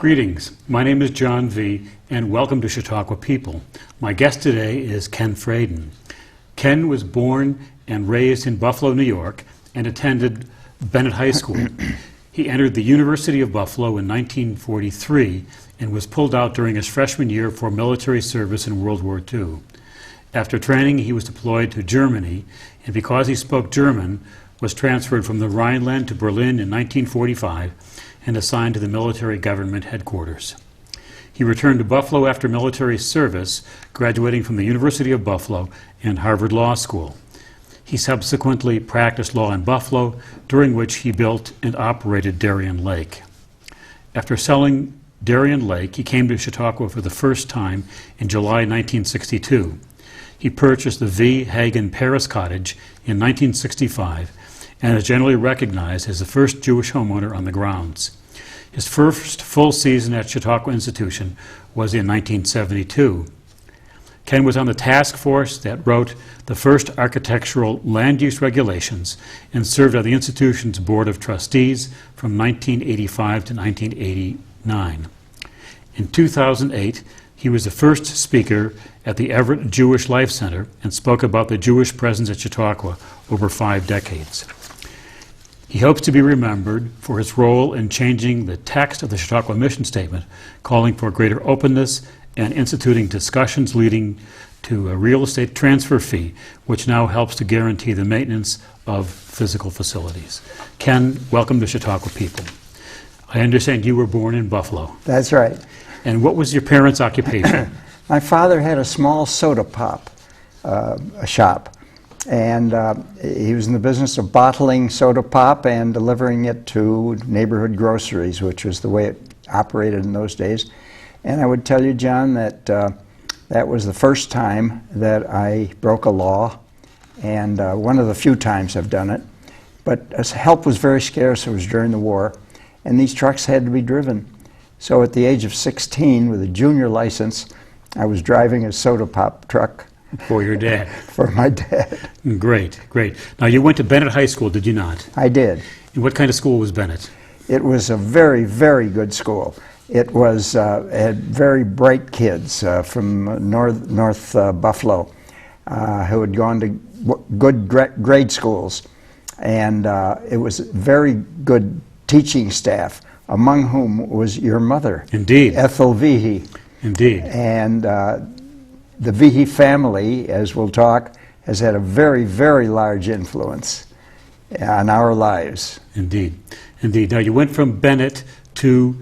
Greetings. My name is John V., and welcome to Chautauqua People. My guest today is Ken Fradin. Ken was born and raised in Buffalo, New York, and attended Bennett High School. He entered the University of Buffalo in 1943 and was pulled out during his freshman year for military service in World War II. After training, he was deployed to Germany, and because he spoke German, was transferred from the Rhineland to Berlin in 1945 and assigned to the military government headquarters. He returned to Buffalo after military service, graduating from the University of Buffalo and Harvard Law School. He subsequently practiced law in Buffalo, during which he built and operated Darien Lake. After selling Darien Lake, he came to Chautauqua for the first time in July 1962. He purchased the Viehe Hagen Paris cottage in 1965 and is generally recognized as the first Jewish homeowner on the grounds. His first full season at Chautauqua Institution was in 1972. Ken was on the task force that wrote the first architectural land use regulations and served on the institution's board of trustees from 1985 to 1989. In 2008, he was the first speaker at the Everett Jewish Life Center and spoke about the Jewish presence at Chautauqua over 5 decades. He hopes to be remembered for his role in changing the text of the Chautauqua mission statement, calling for greater openness and instituting discussions leading to a real estate transfer fee, which now helps to guarantee the maintenance of physical facilities. Ken, welcome to Chautauqua People. I understand you were born in Buffalo. That's right. And what was your parents' occupation? My father had a small soda pop shop, and he was in the business of bottling soda pop and delivering it to neighborhood groceries, which was the way it operated in those days. And I would tell you, John, that that was the first time that I broke a law, and one of the few times I've done it. But help was very scarce. It was during the war, and these trucks had to be driven. So at the age of 16, with a junior license, I was driving a soda pop truck. For your dad? For my dad. Great, great. Now, you went to Bennett High School, did you not? I did. And what kind of school was Bennett? It was a very, very good school. It was had very bright kids from North Buffalo who had gone to good grade schools, and it was very good teaching staff, among whom was your mother. Indeed. Ethel Viehe. Indeed. And the Viehe family, as we'll talk, has had a very, very large influence on our lives. Indeed. Indeed. Now, you went from Bennett to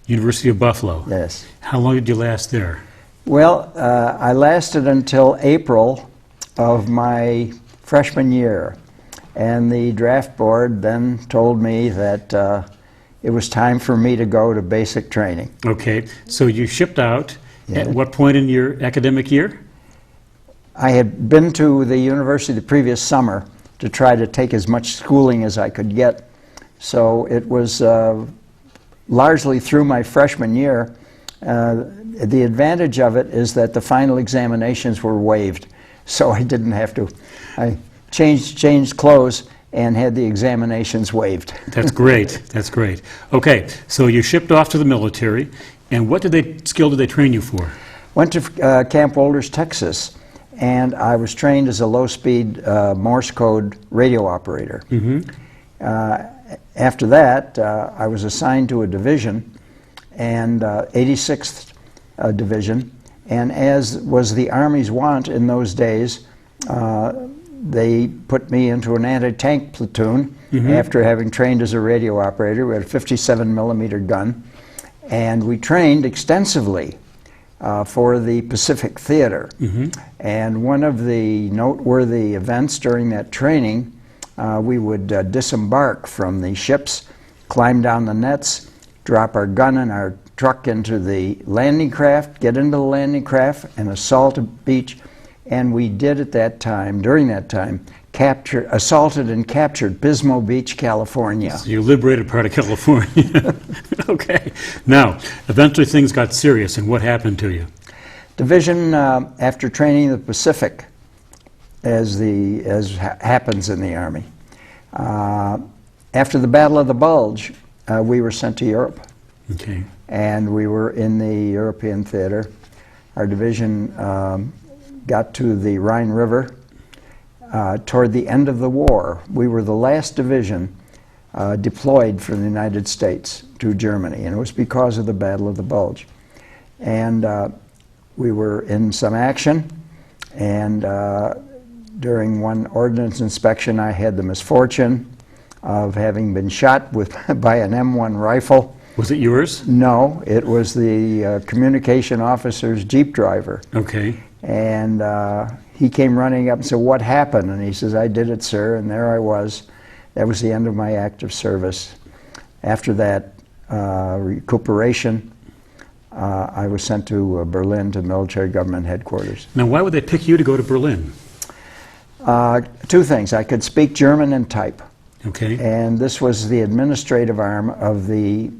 University of Buffalo. Yes. How long did you last there? Well, I lasted until April of my freshman year, and the draft board then told me that it was time for me to go to basic training. Okay, so you shipped out. Yeah. At what point in your academic year? I had been to the university the previous summer to try to take as much schooling as I could get, so it was largely through my freshman year. The advantage of it is that the final examinations were waived, so I didn't have to. I changed clothes and had the examinations waived. That's great. That's great. Okay, so you shipped off to the military, and what skill did they train you for? Went to Camp Wolders, Texas, and I was trained as a low-speed Morse code radio operator. Mm-hmm. After that, I was assigned to a division, and 86th Division, and as was the Army's wont in those days, they put me into an anti-tank platoon after having trained as a radio operator. We had a 57 millimeter gun, and we trained extensively for the Pacific Theater. And one of the noteworthy events during that training, we would disembark from the ships, climb down the nets, drop our gun and our truck into the landing craft, get into the landing craft, and assault a beach. And we did at that time, during that time, assaulted and captured Pismo Beach, California. So you liberated part of California. Okay. Now, eventually things got serious, and what happened to you? Division, after training the Pacific, as happens in the Army. After the Battle of the Bulge, we were sent to Europe. Okay. and we were in the European theater. Our division got to the Rhine River toward the end of the war. We were the last division deployed from the United States to Germany, and it was because of the Battle of the Bulge. And we were in some action, and during one ordnance inspection I had the misfortune of having been shot by an M1 rifle. Was it yours? No, it was the communication officer's Jeep driver. Okay. And he came running up and said, "What happened?" And he says, "I did it, sir," and there I was. That was the end of my active service. After that recuperation, I was sent to Berlin to military government headquarters. Now, why would they pick you to go to Berlin? Two things. I could speak German and type. Okay. And this was the administrative arm of the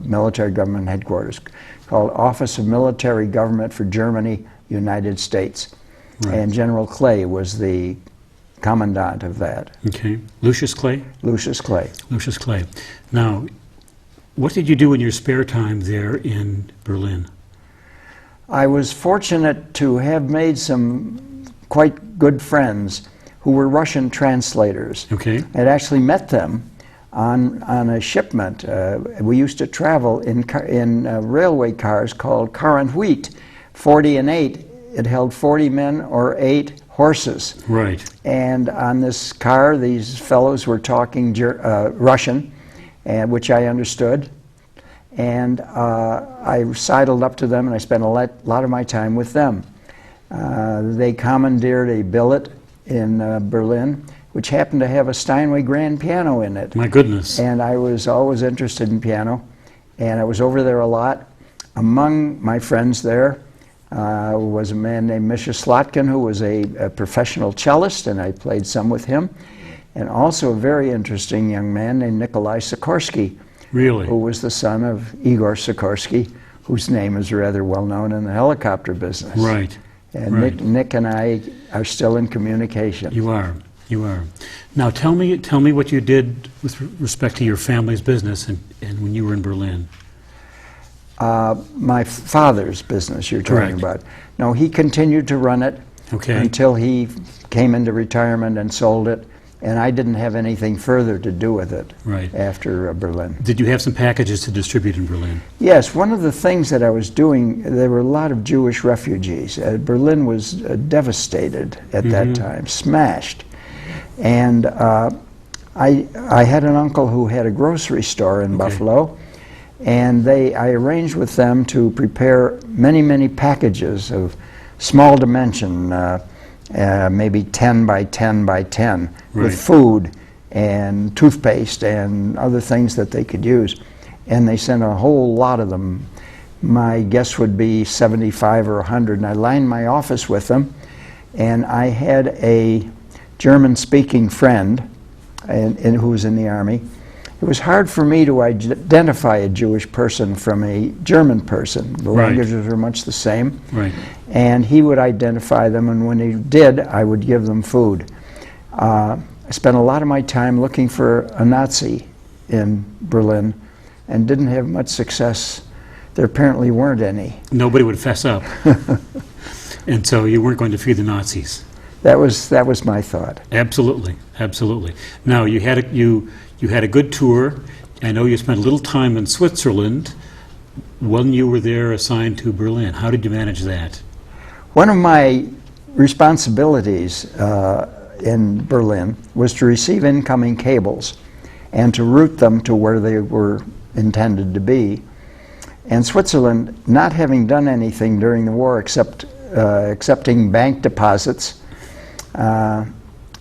military government headquarters, called Office of Military Government for Germany, United States. Right. And General Clay was the commandant of that. Okay. Lucius Clay? Lucius Clay. Lucius Clay. Now, what did you do in your spare time there in Berlin? I was fortunate to have made some quite good friends who were Russian translators. Okay. I had actually met them on a shipment. We used to travel in railway cars called car and wheat, 40 and 8. It held 40 men or 8 horses. Right. And on this car, these fellows were talking Russian, which I understood. And I sidled up to them, and I spent a lot of my time with them. They commandeered a billet in Berlin, which happened to have a Steinway grand piano in it. My goodness. And I was always interested in piano, and I was over there a lot. Among my friends there was a man named Misha Slotkin, who was a professional cellist, and I played some with him, and also a very interesting young man named Nikolai Sikorsky, Really? who was the son of Igor Sikorsky, whose name is rather well known in the helicopter business. Right. And right. Nick and I are still in communication. You are. You are. Now tell me what you did with respect to your family's business and when you were in Berlin. My father's business you're talking Correct. about. No, he continued to run it Okay. until he came into retirement and sold it, and I didn't have anything further to do with it Right. after Berlin. Did you have some packages to distribute in Berlin? Yes, one of the things that I was doing, there were a lot of Jewish refugees. Berlin was devastated at that time, smashed. And I had an uncle who had a grocery store in Buffalo, and I arranged with them to prepare many packages of small dimension, maybe 10 by 10 by 10, Right. with food and toothpaste and other things that they could use. And they sent a whole lot of them. My guess would be 75 or 100, and I lined my office with them. And I had a German-speaking friend who was in the Army. It was hard for me to identify a Jewish person from a German person. The Right. languages were much the same. Right. And he would identify them, and when he did, I would give them food. I spent a lot of my time looking for a Nazi in Berlin and didn't have much success. There apparently weren't any. Nobody would fess up. And so you weren't going to feed the Nazis. That was my thought. Absolutely. Absolutely. Now you had a good tour. I know you spent a little time in Switzerland when you were there assigned to Berlin. How did you manage that? One of my responsibilities in Berlin was to receive incoming cables and to route them to where they were intended to be. And Switzerland, not having done anything during the war except accepting bank deposits,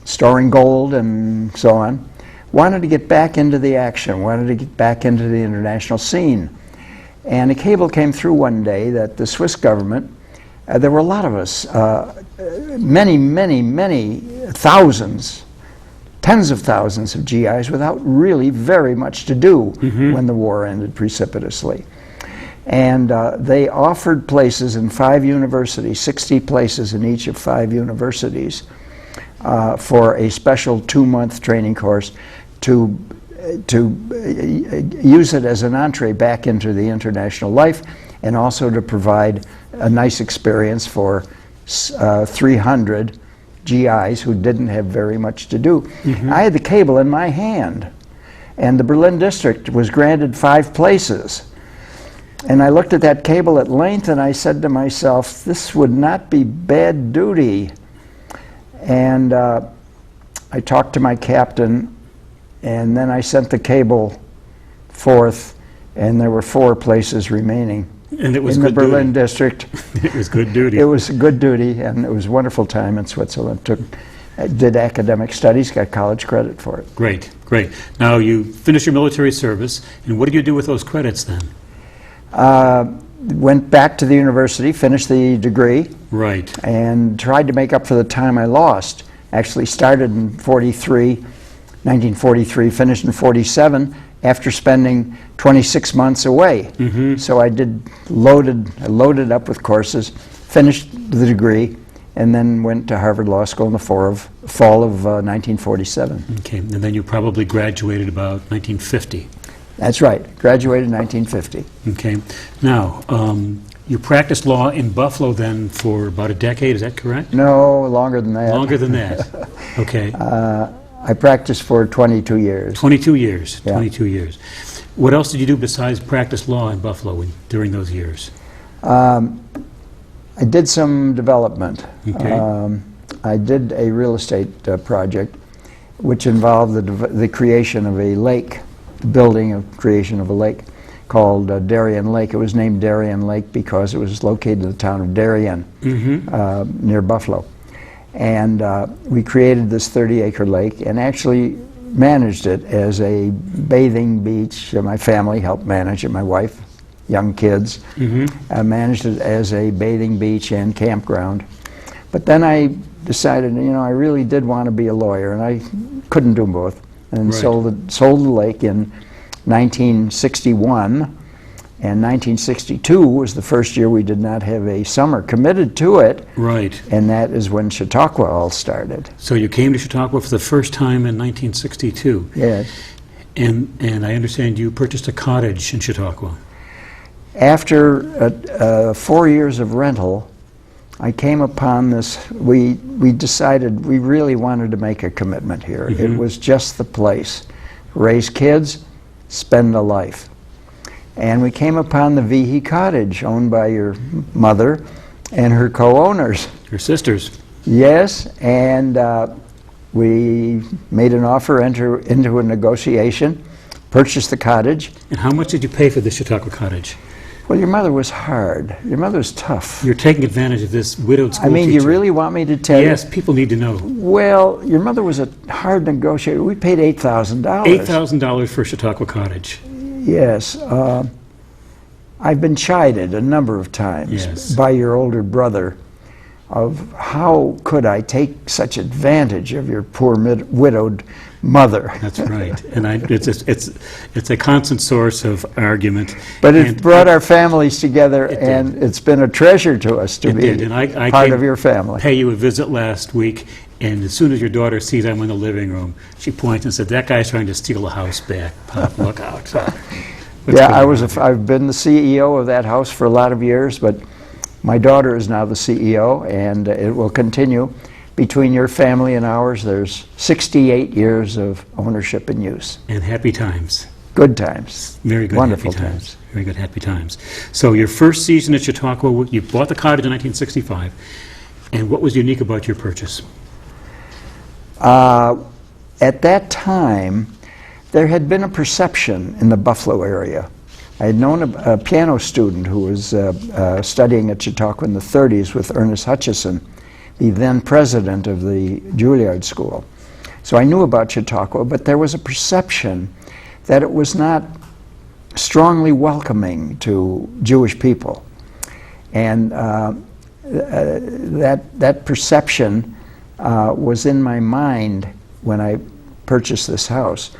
storing gold and so on, wanted to get back into the action, wanted to get back into the international scene. And a cable came through one day that the Swiss government, there were a lot of us, many thousands, tens of thousands of GIs without really very much to do when the war ended precipitously. And they offered places in 5 universities, 60 places in each of 5 universities, for a special 2-month training course to use it as an entree back into the international life, and also to provide a nice experience for 300 GIs who didn't have very much to do. I had the cable in my hand, and the Berlin district was granted 5 places. And I looked at that cable at length, and I said to myself, this would not be bad duty. And I talked to my captain, and then I sent the cable forth, and there were 4 places remaining. And it was in good the Berlin duty. district. It was good duty. It was good duty, and it was a wonderful time in Switzerland. Did academic studies, got college credit for it. Great, great. Now you finished your military service, and what did you do with those credits then? Went back to the university, finished the degree, Right. and tried to make up for the time I lost. Actually started in 1943, finished in 47, after spending 26 months away. So I loaded up with courses, finished the degree, and then went to Harvard Law School in the fall of 1947. Okay, and then you probably graduated about 1950. That's right, graduated in 1950. Okay. Now, you practiced law in Buffalo then for about a decade, is that correct? No, longer than that. Longer than that. Okay. I practiced for 22 years. 22 years. Yeah. 22 years. What else did you do besides practice law in Buffalo during those years? I did some development. Okay. I did a real estate project which involved the creation of a lake, creation of a lake called Darien Lake. It was named Darien Lake because it was located in the town of Darien, near Buffalo. And we created this 30-acre lake and actually managed it as a bathing beach. My family helped manage it, my wife, young kids. Managed it as a bathing beach and campground. But then I decided, I really did want to be a lawyer, and I couldn't do both. And Right. sold the lake in 1961. And 1962 was the first year we did not have a summer committed to it. Right. And that is when Chautauqua all started. So you came to Chautauqua for the first time in 1962. Yes. And I understand you purchased a cottage in Chautauqua. After 4 years of rental, I came upon this. We decided we really wanted to make a commitment here. It was just the place. Raise kids, spend a life. And we came upon the Viehe cottage, owned by your mother and her co-owners. Your sisters. Yes, and we made an offer, into a negotiation, purchased the cottage. And how much did you pay for the Chautauqua cottage? Well, your mother was hard. Your mother was tough. You're taking advantage of this widowed school I mean, teacher. you really want me to tell you? Yes, people need to know. Well, your mother was a hard negotiator. We paid $8,000. $8,000 for Chautauqua cottage. Yes. I've been chided a number of times Yes. by your older brother of how could I take such advantage of your poor widowed mother. That's right. And it's a constant source of argument. But it And brought our families together, It did. and it's been a treasure to us to It be did. And I part came of your family. pay you a visit last week, and as soon as your daughter sees I'm in the living room, she points and said, "That guy's trying to steal the house back. Pop, look out." So, what's Yeah, going on? I've been the CEO of that house for a lot of years, but my daughter is now the CEO, and it will continue. Between your family and ours, there's 68 years of ownership and use. And happy times. Good times. Very good Wonderful happy times. Very good happy times. So your first season at Chautauqua, you bought the cottage in 1965. And what was unique about your purchase? At that time, there had been a perception in the Buffalo area. I had known a piano student who was studying at Chautauqua in the 30s with Ernest Hutchison, the then president of the Juilliard School. So I knew about Chautauqua, but there was a perception that it was not strongly welcoming to Jewish people. And that perception was in my mind when I purchased this house.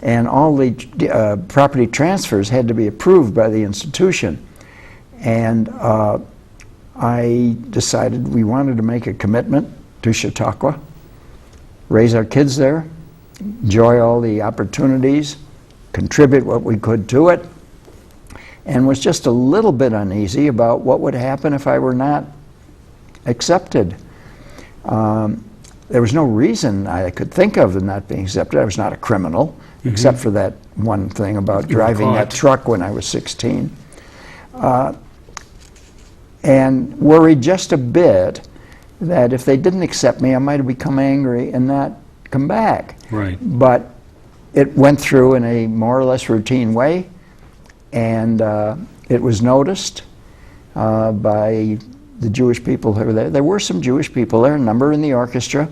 And all the property transfers had to be approved by the institution. And I decided we wanted to make a commitment to Chautauqua, raise our kids there, enjoy all the opportunities, contribute what we could to it, and was just a little bit uneasy about what would happen if I were not accepted. There was no reason I could think of in not being accepted. I was not a criminal, except for that one thing about driving that truck when I was 16. And worried just a bit that if they didn't accept me, I might have become angry and not come back. Right. But it went through in a more or less routine way, and it was noticed by the Jewish people who were there. There were some Jewish people there, a number in the orchestra,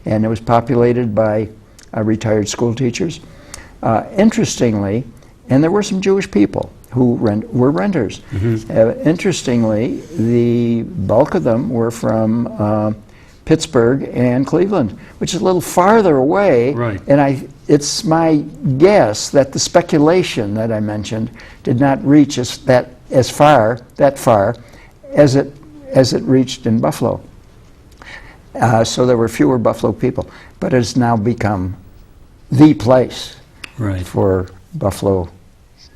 and it was populated by retired school teachers. Interestingly, and there were some Jewish people who were renters. Interestingly, the bulk of them were from Pittsburgh and Cleveland, which is a little farther away. Right. And it's my guess that the speculation that I mentioned did not reach that far as it reached in Buffalo. So there were fewer Buffalo people, but it's now become the place for Buffalo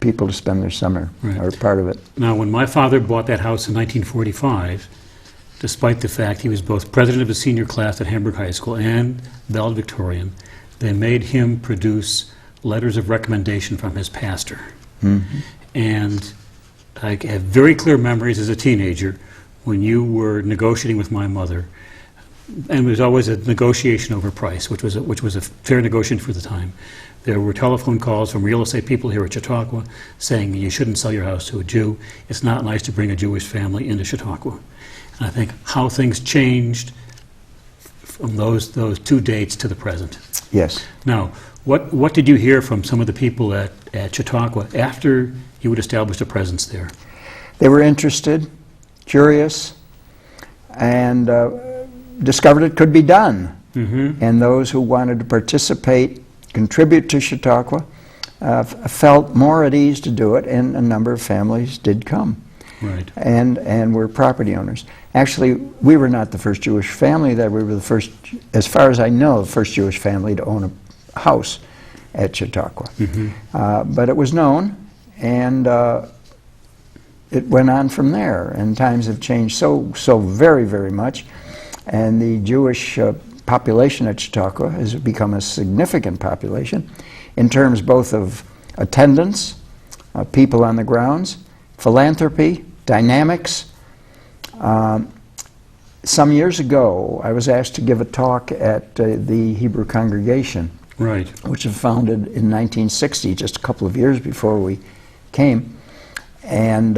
people to spend their summer, or part of it. Now, when my father bought that house in 1945, despite the fact he was both president of the senior class at Hamburg High School and valedictorian, they made him produce letters of recommendation from his pastor. And I have very clear memories as a teenager when you were negotiating with my mother, and it was always a negotiation over price, which was a fair negotiation for the time. There were telephone calls from real estate people here at Chautauqua saying you shouldn't sell your house to a Jew. It's not nice to bring a Jewish family into Chautauqua. And I think how things changed from those two dates to the present. Yes. Now, what did you hear from some of the people at Chautauqua after you had established a presence there? They were interested, curious, and discovered it could be done. And those who wanted to participate, contribute to Chautauqua, felt more at ease to do it, and a number of families did come. Right. And were property owners. Actually, we were not the first Jewish family there. We were the first, as far as I know, the first Jewish family to own a house at Chautauqua. But it was known, and it went on from there. And times have changed so very, very much. And the Jewish population at Chautauqua has become a significant population in terms both of attendance, people on the grounds, philanthropy, dynamics. Some years ago, I was asked to give a talk at the Hebrew congregation, which was founded in 1960, just a couple of years before we came. And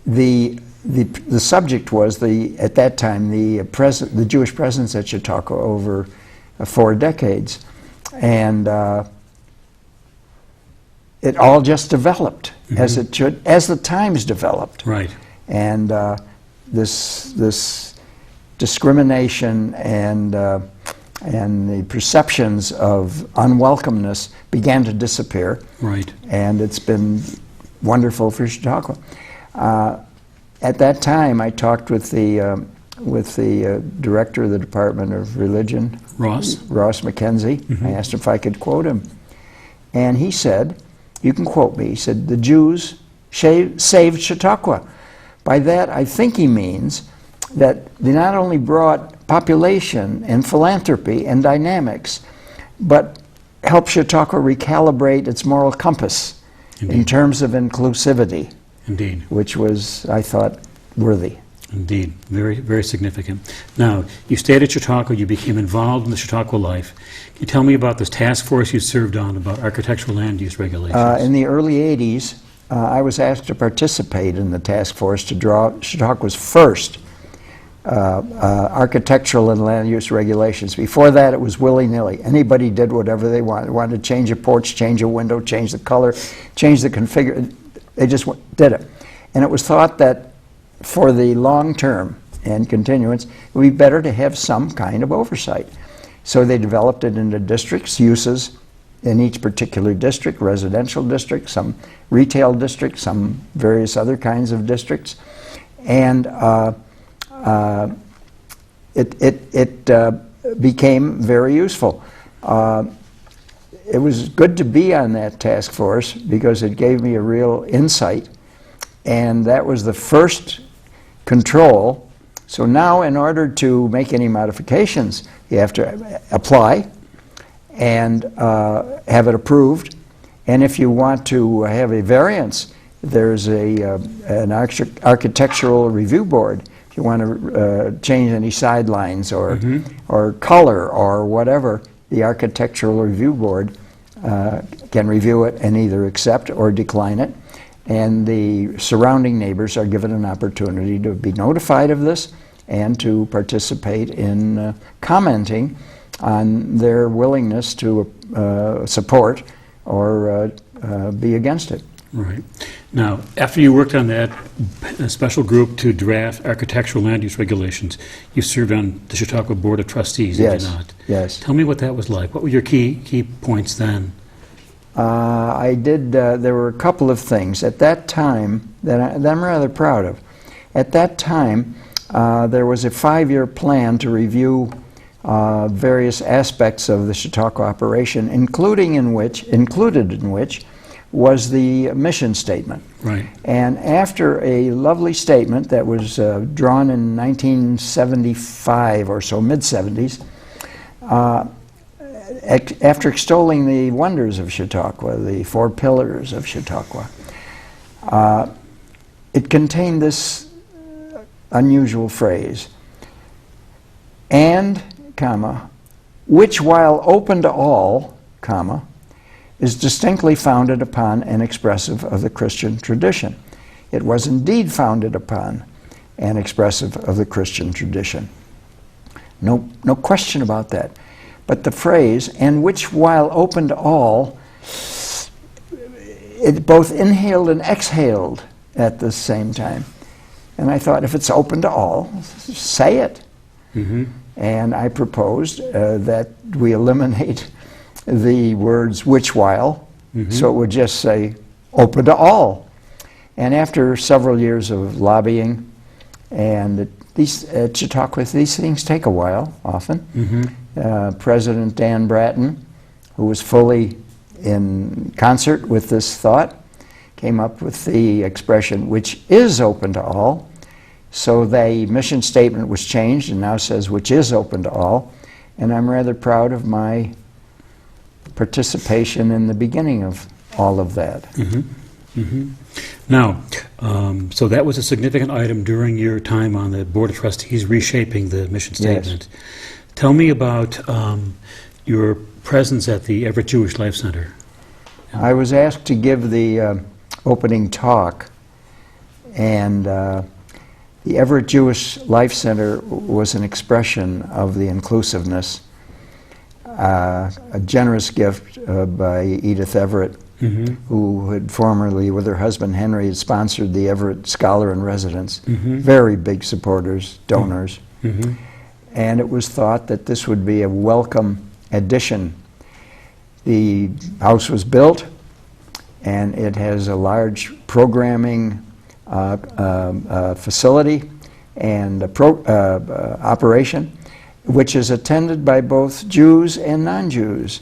the subject was at that time the Jewish presence at Chautauqua over 4 decades, and it all just developed as it should, as the times developed. Right. And this discrimination and the perceptions of unwelcomeness began to disappear. Right. And it's been wonderful for Chautauqua. At that time, I talked with the director of the Department of Religion, Ross McKenzie. I asked him if I could quote him, and he said, "You can quote me." He said, "The Jews saved Chautauqua." By that, I think he means that they not only brought population and philanthropy and dynamics, but helped Chautauqua recalibrate its moral compass in terms of inclusivity. Indeed. Which was, I thought, worthy. Indeed. Very, very significant. Now, you stayed at Chautauqua, you became involved in the Chautauqua life. Can you tell me about this task force you served on about architectural land use regulations? In the early 80s, I was asked to participate in the task force to draw Chautauqua's first architectural and land use regulations. Before that, it was willy-nilly. Anybody did whatever they wanted. They wanted to change a porch, change a window, change the color, change the configuration. They just did it. And it was thought that for the long term and continuance, it would be better to have some kind of oversight. So they developed it into districts, uses in each particular district, residential district, some retail districts, some various other kinds of districts. And it became very useful. it was good to be on that task force because it gave me a real insight, and that was the first control. So now, in order to make any modifications, you have to apply and have it approved. And if you want to have a variance, there's an architectural review board. If you want to change any sidelines or color or whatever, the architectural review board can review it and either accept or decline it. And the surrounding neighbors are given an opportunity to be notified of this and to participate in commenting on their willingness to support or be against it. Right. Now, after you worked on that special group to draft architectural land use regulations, you served on the Chautauqua Board of Trustees, did you not? Yes. Tell me what that was like. What were your key points then? I did, there were a couple of things at that time that I'm rather proud of. At that time, there was a 5-year plan to review various aspects of the Chautauqua operation, included in which was the mission statement. Right. And after a lovely statement that was drawn in 1975 or so, mid-70s, after extolling the wonders of Chautauqua, the 4 pillars of Chautauqua, it contained this unusual phrase, and, which while open to all, is distinctly founded upon and expressive of the Christian tradition. It was indeed founded upon and expressive of the Christian tradition. No question about that. But the phrase, and which while open to all, it both inhaled and exhaled at the same time. And I thought, if it's open to all, say it. Mm-hmm. And I proposed that we eliminate the words which while, so it would just say open to all. And after several years of lobbying, and at Chautauqua, these things take a while, often. President Dan Bratton, who was fully in concert with this thought, came up with the expression, which is open to all. So the mission statement was changed and now says, which is open to all. And I'm rather proud of my participation in the beginning of all of that. Now, so that was a significant item during your time on the Board of Trustees reshaping the mission statement. Yes. Tell me about your presence at the Everett Jewish Life Center. I was asked to give the opening talk, and the Everett Jewish Life Center was an expression of the inclusiveness. A generous gift by Edith Everett, who had formerly, with her husband Henry, had sponsored the Everett Scholar in Residence. Very big supporters, donors. And it was thought that this would be a welcome addition. The house was built, and it has a large programming facility and operation, which is attended by both Jews and non-Jews.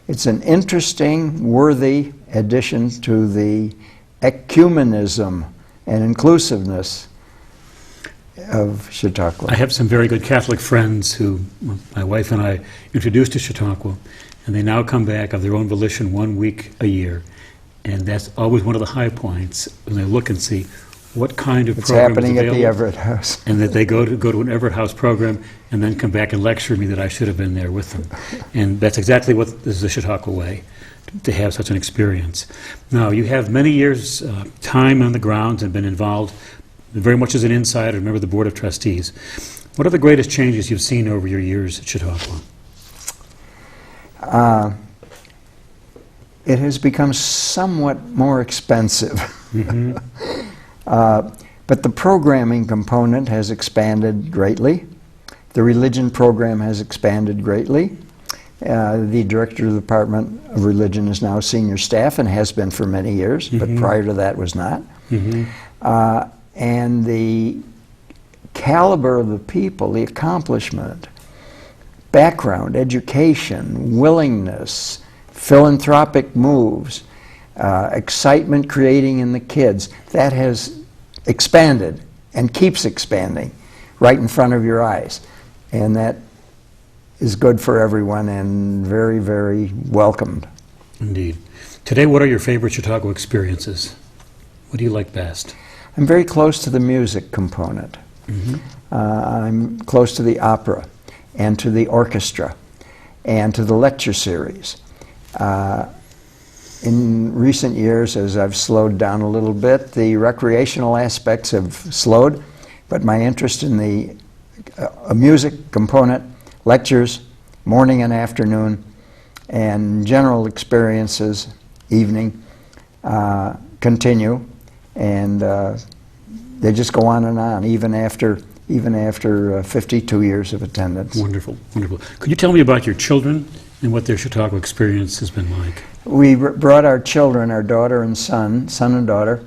It's an interesting, worthy addition to the ecumenism and inclusiveness of Chautauqua. I have some very good Catholic friends who my wife and I introduced to Chautauqua, and they now come back of their own volition 1 week a year. And that's always one of the high points when they look and see what kind of program is happening available. at the Everett House. And that they go to an Everett House program and then come back and lecture me that I should have been there with them. And that's exactly what this is the Chautauqua way, to have such an experience. Now, you have many years' time on the grounds and been involved very much as an insider, member of the Board of Trustees. What are the greatest changes you've seen over your years at Chautauqua? It has become somewhat more expensive. But the programming component has expanded greatly. The religion program has expanded greatly. The director of the Department of Religion is now senior staff and has been for many years, but prior to that was not. And the caliber of the people, the accomplishment, background, education, willingness, philanthropic moves, excitement creating in the kids, that has expanded and keeps expanding right in front of your eyes. And that is good for everyone and very, very welcomed. Indeed. Today, what are your favorite Chautauqua experiences? What do you like best? I'm very close to the music component. I'm close to the opera and to the orchestra and to the lecture series. In recent years, as I've slowed down a little bit, the recreational aspects have slowed, but my interest in the music component, lectures, morning and afternoon, and general experiences, evening, continue, and they just go on, even after 52 years of attendance. Wonderful, wonderful. Could you tell me about your children and what their Chautauqua experience has been like? We brought our children, our daughter and son and daughter.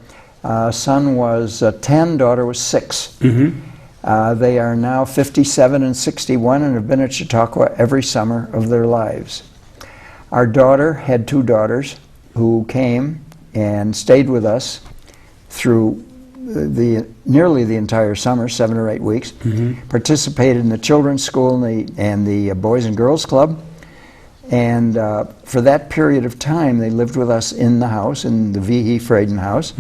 Son was 10, daughter was 6. They are now 57 and 61 and have been at Chautauqua every summer of their lives. Our daughter had 2 daughters who came and stayed with us through nearly the entire summer, 7 or 8 weeks, participated in the children's school and the Boys and Girls Club. And for that period of time, they lived with us in the house, in the Viehe Fradin house.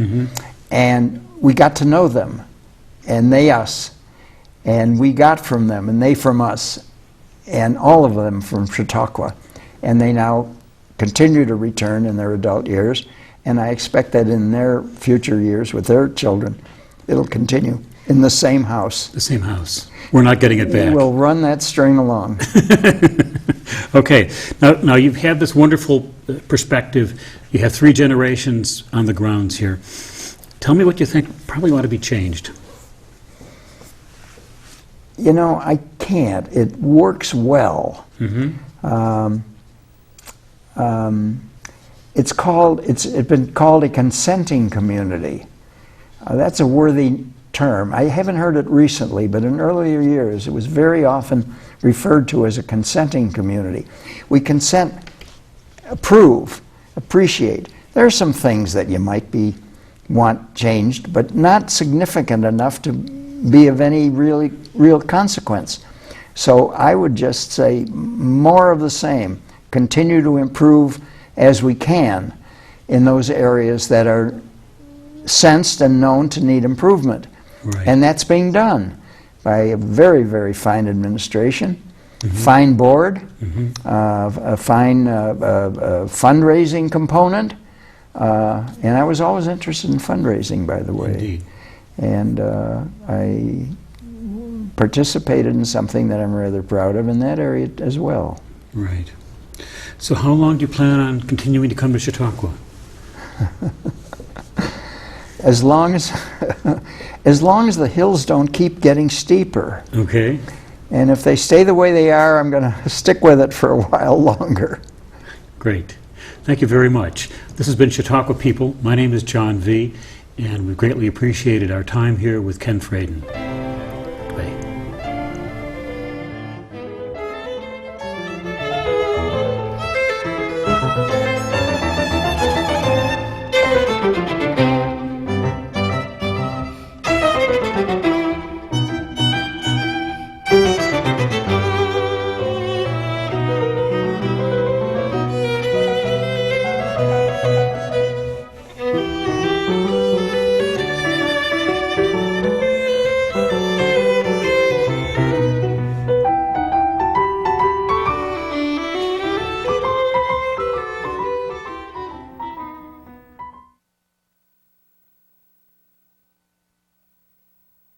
And we got to know them, and they us. And we got from them, and they from us, and all of them from Chautauqua. And they now continue to return in their adult years. And I expect that in their future years with their children, it'll continue in the same house. The same house. We're not getting it back. We'll run that string along. Okay. Now you've had this wonderful perspective. You have 3 generations on the grounds here. Tell me what you think probably ought to be changed. You know, I can't. It works well. It's been called a consenting community. That's a worthy term. I haven't heard it recently, but in earlier years it was very often referred to as a consenting community. We consent, approve, appreciate. There are some things that you might want changed, but not significant enough to be of any real consequence. So I would just say more of the same. Continue to improve as we can in those areas that are sensed and known to need improvement. Right. And that's being done by a very, very fine administration, fine board, a fine fundraising component. And I was always interested in fundraising, by the way. Indeed. And I participated in something that I'm rather proud of in that area as well. Right. So how long do you plan on continuing to come to Chautauqua? As long as the hills don't keep getting steeper. Okay. And if they stay the way they are, I'm going to stick with it for a while longer. Great. Thank you very much. This has been Chautauqua People. My name is John V., and we've greatly appreciated our time here with Ken Fradin. Bye.